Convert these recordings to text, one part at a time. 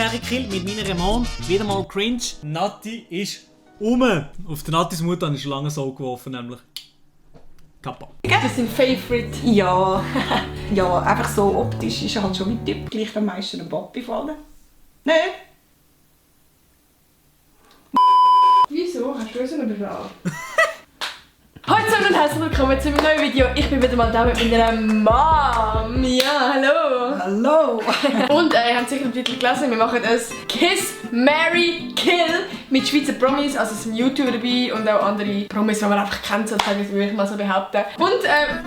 Mary Kill mit meiner Mom. Wieder mal cringe. Nati ist Auf der Natis Mutter habe ich schon lange so geworfen, nämlich Kappa. Das ist ein Favorite. Ja, ja, einfach so optisch ist er halt schon mein Typ. Gleich am meisten ein Bob gefallen. Nein. Wieso? Hast du so eine Bewahrung? Hallo zusammen und herzlich willkommen zu einem neuen Video. Ich bin wieder mal da mit meiner Mom. Ja, hallo. Hallo. Und ihr habt sicher den Titel gelesen, wir machen ein Kiss, Marry, Kill mit Schweizer Promis. Also es sind YouTuber dabei und auch andere Promis, die man einfach kennt, sozusagen, würde ich mal so behaupten. Und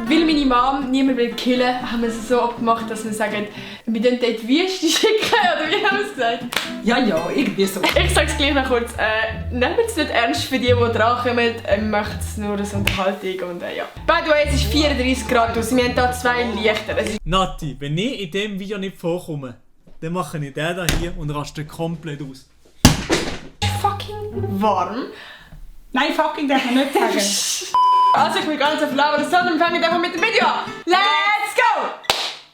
weil meine Mom niemand will killen, haben wir es so abgemacht, dass wir sagen, wir dürfen dort Wüste schicken, oder wie haben wir es gesagt? Ja, irgendwie so. Ich sag's gleich noch kurz, nehmt es nicht ernst für die drankommen, macht es nur als Unterhaltung und ja. By the way, es ist 34 Grad aus, wir haben hier 2 Lichter. Nati, wenn ich in diesem Video nicht vorkomme, dann mache ich den hier und raste komplett aus. Fucking warm. Nein, fucking darf man nicht sagen. Also ich bin ganz auf Lauer, sondern wir fangen einfach mit dem Video an. Let's go!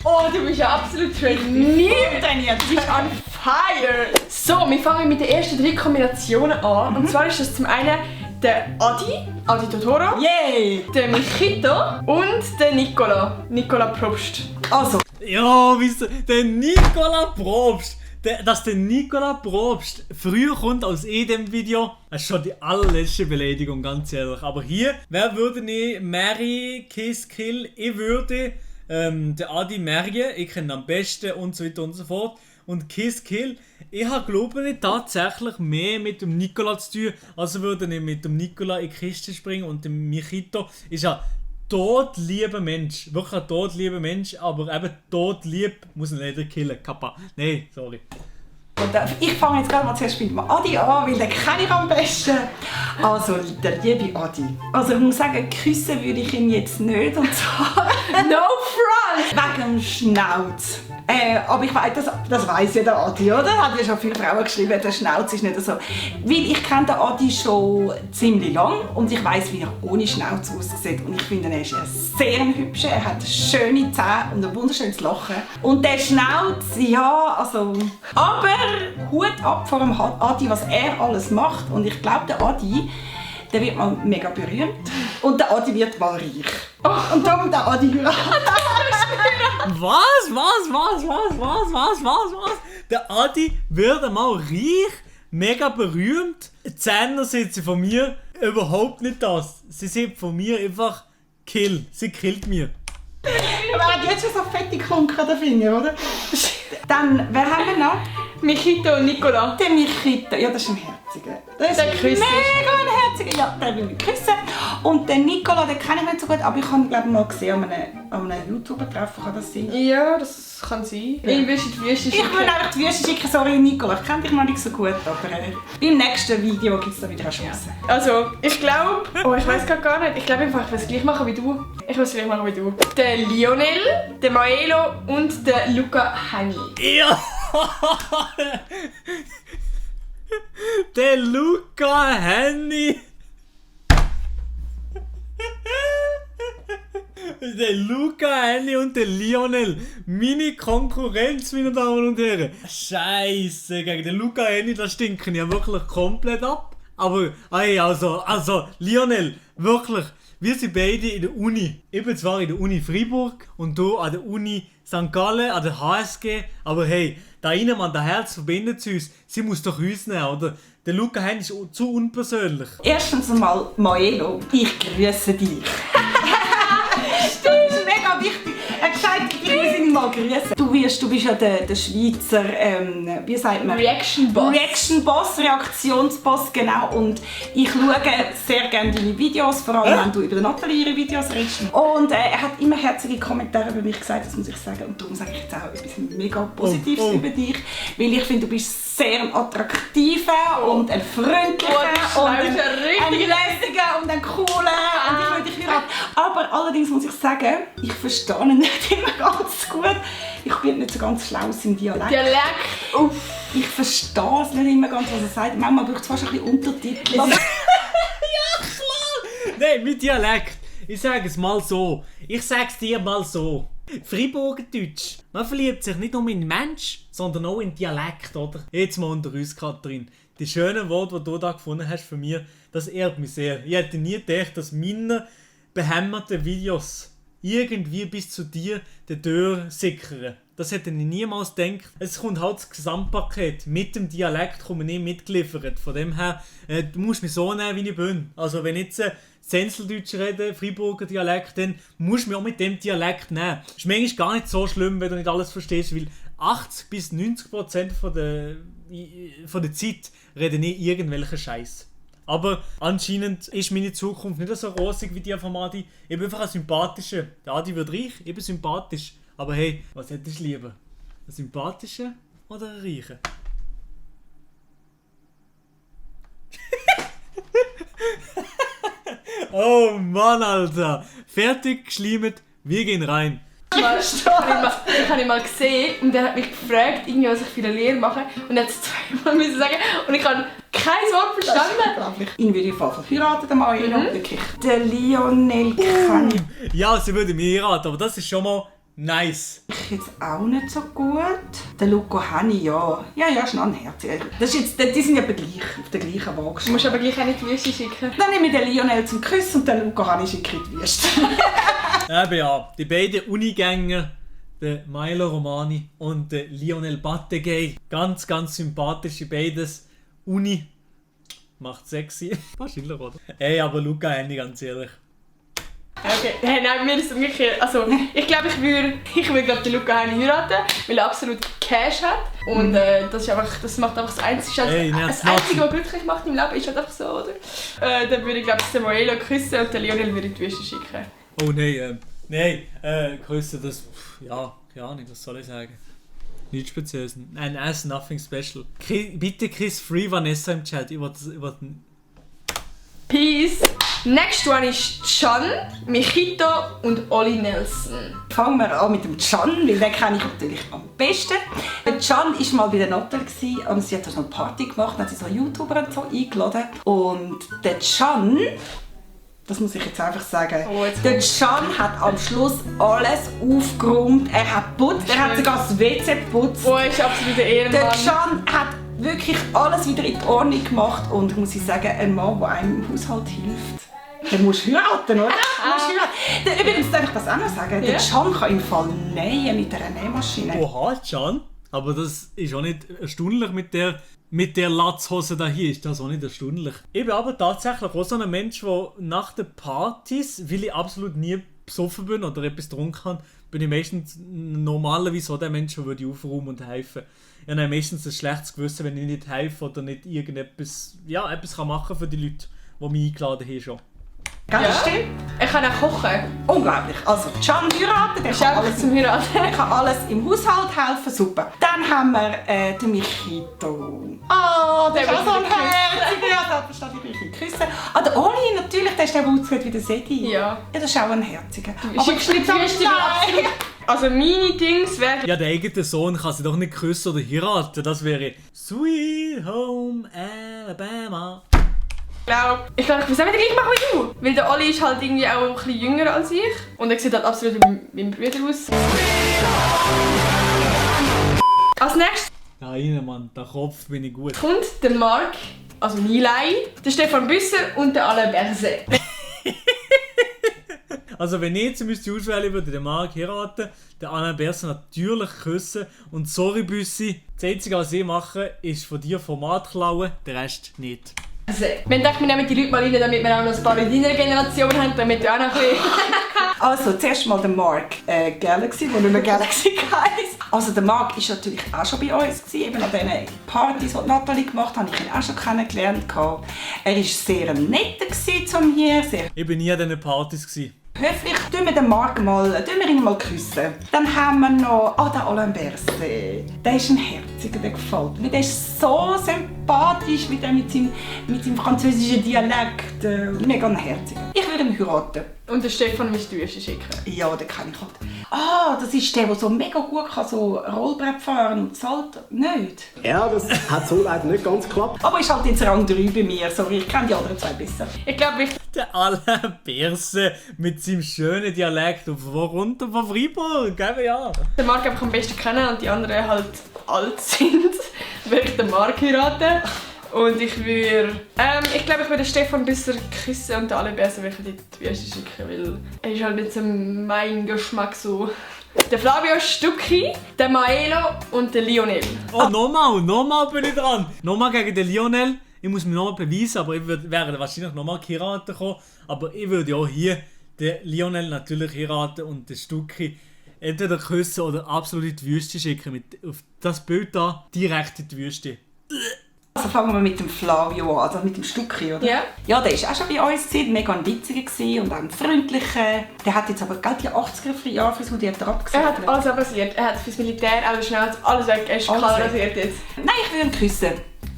Oh, du bist ja absolut trainiert. Du bist on fire. So, wir fangen mit den ersten 3 Kombinationen an. Und zwar ist das zum einen der Adi Totoro, Yay! der Michito und der Nicola Probst. Also. Ja, wisst ihr, der Nicola Probst. Dass der Nicola Probst früher kommt als in dem Video, das ist schon die allerletzte Beleidigung, ganz ehrlich. Aber hier, wer würde ich Marry, Kiss, Kill? Ich würde den Adi marryen, ich kenne ihn am besten und so weiter und so fort. Und Kiss, Kill, ich habe glaube ich tatsächlich mehr mit dem Nicola zu tun, also würde ich mit dem Nicola in die Kiste springen. Und der Michito ist ja todlieber Mensch, wirklich ein todlieber Mensch, aber eben todlieb muss ihn leider killen, Kappa. Nein, sorry. Und ich fange jetzt gerade mal zuerst mit dem Adi an, weil den kenne ich am besten. Also, der liebe Adi. Also ich muss sagen, küssen würde ich ihn jetzt nicht, und zwar No front! wegen dem Schnauz. Aber ich weiss, das weiss ja der Adi, oder? Hat ja schon viele Frauen geschrieben, der Schnauz ist nicht so. Weil ich kenne den Adi schon ziemlich lang und ich weiss, wie er ohne Schnauz aussieht. Und ich finde, er ist ein sehr hübscher, er hat schöne Zähne und ein wunderschönes Lachen. Und der Schnauz, ja, also... Aber Hut ab vor dem Adi, was er alles macht. Und ich glaube, der Adi, der wird mal mega berühmt und der Adi wird mal reich. Oh, und darum der Adi heiraten. Was? Der Adi wird einmal reich, mega berühmt. Die Zähne sind sie von mir überhaupt nicht das. Sie sind von mir einfach Kill. Sie killt mir. Aber er hat jetzt schon so fette Klunken an den Fingern, oder? Dann, wer haben wir noch? Michito und Nicola. Der Michito. Ja, das ist ein Herziger. Das ist Der küsst mega ein Herziger. Ja, den will ich küssen. Und den Nicola, den kenne ich nicht so gut, aber ich habe ihn, glaube ich, mal gesehen an einem YouTuber-Treffen, kann das sein? Ja, das kann sein. Ja. Ich will die Wüste schicken. Ich will einfach die Wüste schicken, sorry Nicola, ich kenne dich noch nicht so gut, aber im nächsten Video gibt es da wieder eine Chance. Also, ich glaube... Oh, ich weiß gar nicht. Ich glaube einfach, ich will es gleich machen wie du. Der Lionel, der Maelo und der Luca Hani. Ja! Der Luca Henny! Der Luca Henny und der Lionel! Meine Konkurrenz, meine Damen und Herren! Scheiße, gegen den Luca Henny, da stinken ja wirklich komplett ab. Aber, ey, also, Lionel, wirklich, wir sind beide in der Uni. Ich bin zwar in der Uni Freiburg und du an der Uni St. Gallen, an der HSG, aber hey, da innen, man, das Herz verbindet zu uns. Sie muss doch uns nehmen, oder? Der Luca Henny ist zu unpersönlich. Erstens einmal, Maelo, ich grüße dich. Das ist mega wichtig. Er hat gesagt, ich muss ihn mal grüßen. Du bist ja der Schweizer, wie sagt man? Reaction-Boss. Reaction-Boss, Reaktionsboss, genau. Und ich schaue sehr gerne deine Videos, vor allem wenn du über Nathalie ihre Videos redest. Und er hat immer herzige Kommentare über mich gesagt, das muss ich sagen. Und darum sage ich jetzt auch etwas mega Positives über dich. Weil ich finde, du bist sehr ein attraktiver und ein freundlicher und ein lässiger und ein cooler. Und ich will dich heiraten. Aber allerdings muss ich sagen, ich verstehe ihn nicht immer ganz gut. Ich bin nicht so ganz schlau im Dialekt. Uff. Ich verstehe es nicht immer ganz, was er sagt. Manchmal braucht es fast ein bisschen Untertitel. Ja, klar! Nein, mit Dialekt. Ich sage es mal so. Ich sage es dir mal so. Freiburger Deutsch. Man verliebt sich nicht nur in Mensch, sondern auch in Dialekt, oder? Jetzt mal unter uns, Katrin. Die schönen Worte, die du da gefunden hast für mich, das ehrt mich sehr. Ich hätte nie gedacht, dass meine behämmerten Videos irgendwie bis zu dir die Tür sickern. Das hätte ich niemals gedacht. Es kommt halt das Gesamtpaket. Mit dem Dialekt komme ich nicht mitgeliefert. Von dem her, du musst mich so nehmen, wie ich bin. Also wenn ich jetzt Senseldeutsch rede, Freiburger Dialekt, dann musst du mich auch mit dem Dialekt nehmen. Ist manchmal gar nicht so schlimm, wenn du nicht alles verstehst, weil 80-90% von der Zeit rede ich irgendwelchen Scheiß. Aber anscheinend ist meine Zukunft nicht so rosig wie die von Adi. Ich bin einfach ein sympathischer. Der Adi wird reich, ich bin sympathisch. Aber hey, was hättest du lieber? Ein sympathischer oder ein reicher? Oh Mann, Alter! Fertig geschleimt, wir gehen rein. Ich habe ihn mal gesehen und er hat mich gefragt, irgendwie, was ich für eine Lehre mache. Und er hat es zweimal müssen sagen und ich habe kein Wort verstanden. Ihn würde ich verheiraten, der Mario. Wirklich. Der Lionel kann Ja, sie würde mich heiraten, aber das ist schon mal nice. ich jetzt auch nicht so gut. Der Luco Henny, ja. Ja, ist noch ein Herz. Das ist jetzt, die sind ja gleich, auf der gleichen Waage. Du musst aber gleich auch nicht die Wüste schicken. Dann nehme ich den Lionel zum Kuss und den Luco Henny schicke in die Wüste. Eben ja, die beiden Unigänger, der Milo Romani und der Lionel Battegay. Ganz, ganz sympathische beides. Uni macht sexy. Wahrscheinlich, oder? Ey, aber Luca Henny, ganz ehrlich. Okay, hey, nein, mir ist es umgekehrt. Also, ich glaube, ich würde glaub, den Luca Henny heiraten, weil er absolut Cash hat. Und das macht einfach das Einzige, Hey, das Einzige, was glücklich macht im Leben, ist halt einfach so, oder? Dann würde ich, glaube ich, den Maelo küssen und den Lionel würde in die Wüste schicken. Oh nein, Grüße, das, ja, keine Ahnung, was soll ich sagen? Nichts Spezielles. Nein, nothing special. Bitte Chris Free Vanessa im Chat, ich will Peace. Next one ist Can, Michito und Oli Nelson. Fangen wir an mit dem Can, weil den kenne ich natürlich am besten. Der Can war mal bei der Nottel und sie hat so eine Party gemacht, dann hat sie so YouTuber und so eingeladen. Und der Can, das muss ich jetzt einfach sagen, der Can hat am Schluss alles aufgeräumt, er hat geputzt, er hat sogar das WC geputzt. Oh, ist absolut der Ehrenmann. Der Can hat wirklich alles wieder in die Ordnung gemacht und muss ich sagen, ein Mann, der einem im Haushalt hilft. Der muss heiraten, oder? Übrigens darf ich das auch noch sagen. Der Can kann im Fall nähen mit einer Nähmaschine. Oha, Can? Aber das ist auch nicht erstaunlich mit der Latzhose da hier. Ist das auch nicht erstaunlich. Ich bin aber tatsächlich auch so ein Mensch, der nach den Partys, weil ich absolut nie besoffen bin oder etwas getrunken habe, bin ich meistens normalerweise auch der Mensch, der würde aufräumen und helfen. Ich habe meistens ein schlechtes Gewissen, wenn ich nicht helfe oder nicht irgendetwas etwas machen kann für die Leute, die mich eingeladen haben schon. Ganz stimmt. Er kann auch kochen. Unglaublich. Also, Can heiraten, der kann alles, zum Heiraten. der kann alles im Haushalt helfen, super. Dann haben wir den Michito. Ah, der ist auch so ein Herz. Ja, da steht ich richtig küssen. Ah, der Oli natürlich, der ist der Wutzgut wie der Sedi. Ja. Ja, das ist auch ein Herziger. Aber ich bin absolut. Also meine Dings wären... Ja, der eigene Sohn kann sie doch nicht küssen oder heiraten. Das wäre Sweet Home Alabama. Ich glaube, ich muss auch wieder gleich machen wie du. Weil der Oli ist halt irgendwie auch ein bisschen jünger als ich. Und er sieht halt absolut wie mein Bruder aus. Als nächstes Nein, Mann, der Kopf bin ich gut. kommt der Marc, also Nilay, der Stefan Büsser und der Alain Berset. Also wenn ich jetzt müsste auswählen, würde ich den Marc heiraten, den Alain Berset natürlich küssen und sorry Büssi, das Einzige was ich mache, ist von dir Format klauen, der Rest nicht. Wir dachten, wir nehmen die Leute mal rein, damit wir auch noch ein paar in deiner Generation haben, damit du auch noch ein bisschen... Also, zuerst mal der Marc Galaxy, der nicht mehr Galaxy heisst. Also, der Marc war natürlich auch schon bei uns. Eben an diesen Partys, die Nathalie gemacht hat, habe ich ihn auch schon kennengelernt. Er war sehr nett zum hier, sehr Ich war nie an diesen Partys. höflich. Tun wir den Marc mal, ihn mal küssen. Dann haben wir noch den Alain Berset. Der ist ein Herziger, der gefällt mir. Der ist so sympathisch. sympathisch, wie der mit seinem französischen Dialekt. Mega herzig. Ich würde ihn heiraten. Und den Stefan willst du schicken? Ja, den kann ich halt. Ah, das ist der so mega gut kann, so Rollbrett fahren und Salto. Nicht? Ja, das hat so leider nicht ganz geklappt. Aber ist halt jetzt Rang 3 bei mir. Sorry, ich kenne die anderen 2 besser. Ich glaube, Der Alain Berse mit seinem schönen Dialekt auf wo runter von Freiburg, gell, ja. den Marc einfach am besten kennen und die anderen halt alt sind, würde ich den Marc heiraten. Und ich würde... ich glaube, ich würde Stefan besser küssen und alle Bärsen würde ich in die Wüste schicken, weil er ist halt nicht so mein Geschmack so. Der Flavio Stucchi, der Maelo und der Lionel. Oh, nochmal bin ich dran. Nochmal gegen den Lionel. Ich muss mich nochmal beweisen, aber ich werde wahrscheinlich nochmal heiraten kommen. Aber ich würde auch hier den Lionel natürlich heiraten und den Stucchi entweder küssen oder absolut in die Wüste schicken. Auf das Bild da direkt in die Wüste. Also fangen wir mit dem Flavio an, also mit dem Stucchi, oder? Ja. Ja, der war auch schon bei uns, mega ein witziger gewesen und auch ein freundlicher. Der hat jetzt aber die 80er-Jahre Frisur, die hat er abgesetzt. Er hat alles abrasiert. Er hat fürs Militär, alles schnell, alles weg. Er ist Alles kahl weg. rasiert jetzt. Nein, ich will ihn küssen.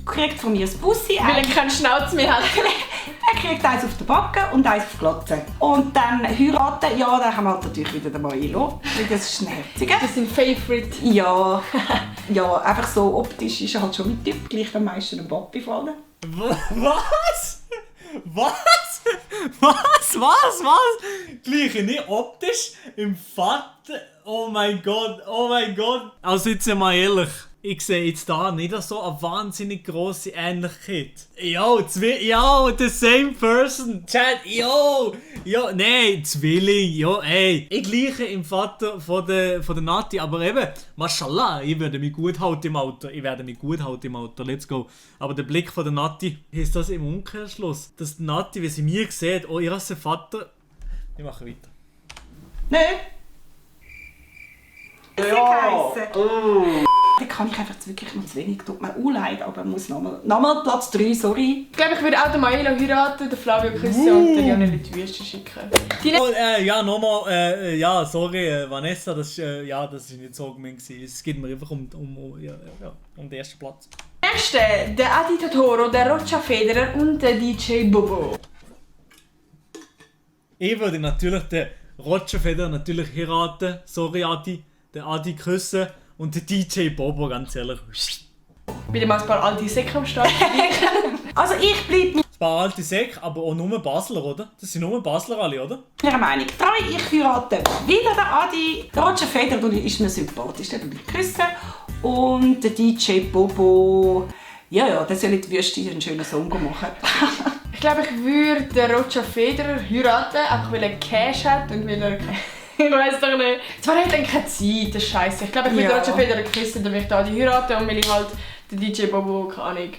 Kriegt von mir das Bussi. Weil er keine Schnauze mehr hat. Er kriegt eins auf den Backen und eins auf die Glatze. Und dann heiraten, ja, dann haben wir halt natürlich wieder den Maelo. Weil das ist ein Herziger. Das ist sein Favorite. Ja, ja, einfach so optisch ist er halt schon mein Typ. Gleich am meisten ein Bob gefallen. Was? Was? Gleiche nicht optisch im Vater. Oh mein Gott. Also jetzt mal ehrlich. Ich sehe jetzt da nicht so eine wahnsinnig grosse Ähnlichkeit. Yo, the same person. Chat, nein, Zwilling, ey. Ich gleiche im Vater von der Nati, aber eben, mashallah, ich werde mich gut halten im Auto. Let's go. Aber der Blick von der Nati, ist das im Umkehrschluss, dass die Nati, wie sie mir sieht, oh, ihr ist Vater. Ich mache weiter. Nein. Ja. Da kann ich einfach wirklich noch zu wenig. Tut mir leid, aber muss nochmal Platz 3, sorry. Ich glaube, ich würde auch den Maelo heiraten, den Flavio küssen und den Lionel in die Wüste schicken. Sorry, Vanessa, das ist nicht so gemeint gewesen. Es geht mir einfach um den ersten Platz. Nächste, der Adi Totoro, der Roger Federer und der DJ Bobo. Ich würde natürlich den Roger Federer heiraten. Sorry, Adi. Den Adi küssen und den DJ Bobo, ganz ehrlich. Wieder mal ein paar alte Säcke am Start. Also ich bleibe mit Ein paar alte Säcke, aber auch nur Basler, oder? Das sind nur Basler alle, oder? meiner Meinung. 3, ich heirate wieder den Adi. Der Roger Federer ist mir sympathisch, den will ich küssen. Und der DJ Bobo, ja, der soll in die Wüste einen schönen Song machen. Ich glaube, ich würde den Roger Federer heiraten, einfach weil er Cash hat und weil er... Ich weiß doch nicht. Zwar hat er keine Zeit, das ist scheiße. Ich glaube, ich würde Ja. Roger Federer küssen, dann würde ich da die heiraten und will ich halt den DJ Bobo, keine Ahnung.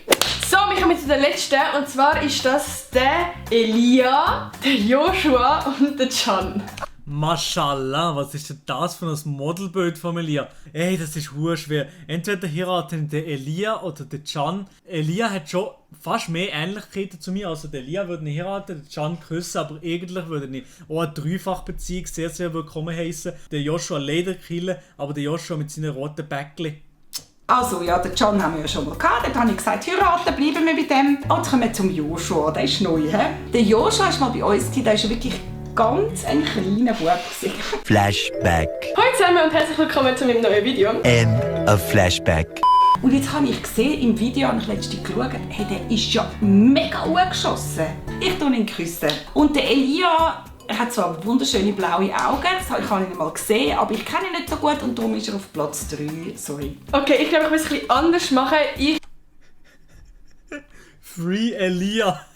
So, wir kommen zu der letzten und zwar ist das der Elia, der Joshua und der Can. Mashallah, was ist denn das für ein Modelbild von Elia? Ey, das ist schwer. Entweder heiraten den Elia oder den Can. Elia hat schon fast mehr Ähnlichkeiten zu mir. Also den Elia würde ich heiraten, den Can küssen, aber eigentlich würde ich auch eine Dreifachbeziehung sehr, sehr willkommen heißen. Der Joshua leider killen, aber der Joshua mit seinen roten Bäckchen. Also ja, den Can haben wir ja schon mal gehabt. Dort habe ich gesagt, heiraten, bleiben wir bei dem. Und jetzt kommen wir zum Joshua, der ist neu. He? Der Joshua war mal bei uns, der ist wirklich ganz ein kleiner Bub. Flashback. Hallo zusammen und herzlich willkommen zu meinem neuen Video. End of Flashback. Und jetzt habe ich gesehen, im Video habe ich letztens geschaut, hey, der ist ja mega hoch geschossen. Ich tue ihn küssen. Und der Elia, er hat zwar wunderschöne blaue Augen, das habe ich nicht mal gesehen, aber ich kenne ihn nicht so gut und darum ist er auf Platz 3. Sorry. Okay, ich glaube, ich muss es ein bisschen anders machen. Ich Free Elia.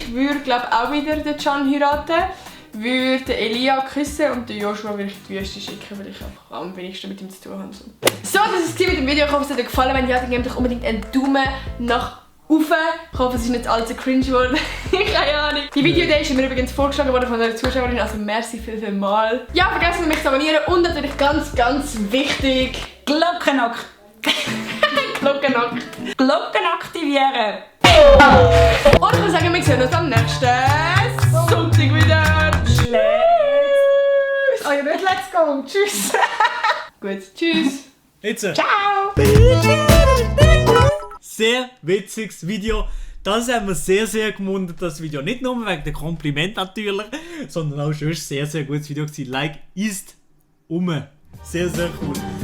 würde, glaube auch wieder den Can heiraten. Würde den Elia küssen und den Joshua würde ich in die Wüste schicken, weil ich einfach am wenigsten mit ihm zu tun habe. So, das war es mit dem Video. Ich hoffe, es hat euch gefallen. Wenn ja, dann gebt doch unbedingt einen Daumen nach oben. Ich hoffe, es ist nicht allzu cringe geworden. Keine Ahnung. Die Video-Idee ist mir übrigens vorgeschlagen worden von einer Zuschauerin, also merci viel mal. Ja, vergesst nicht, mich zu abonnieren und natürlich ganz, ganz wichtig, Glocken aktivieren. Und ich würde sagen, wir sehen uns am nächsten Sonntag wieder. Tschüss. Oh ja, nicht let's go. Tschüss. Gut, tschüss. Jetzt. Ciao. sehr witziges Video. Das haben wir sehr, sehr gemundet, das Video. Nicht nur wegen der Kompliment natürlich, sondern auch schon sehr, sehr gutes Video gewesen. Like ist sehr, sehr cool.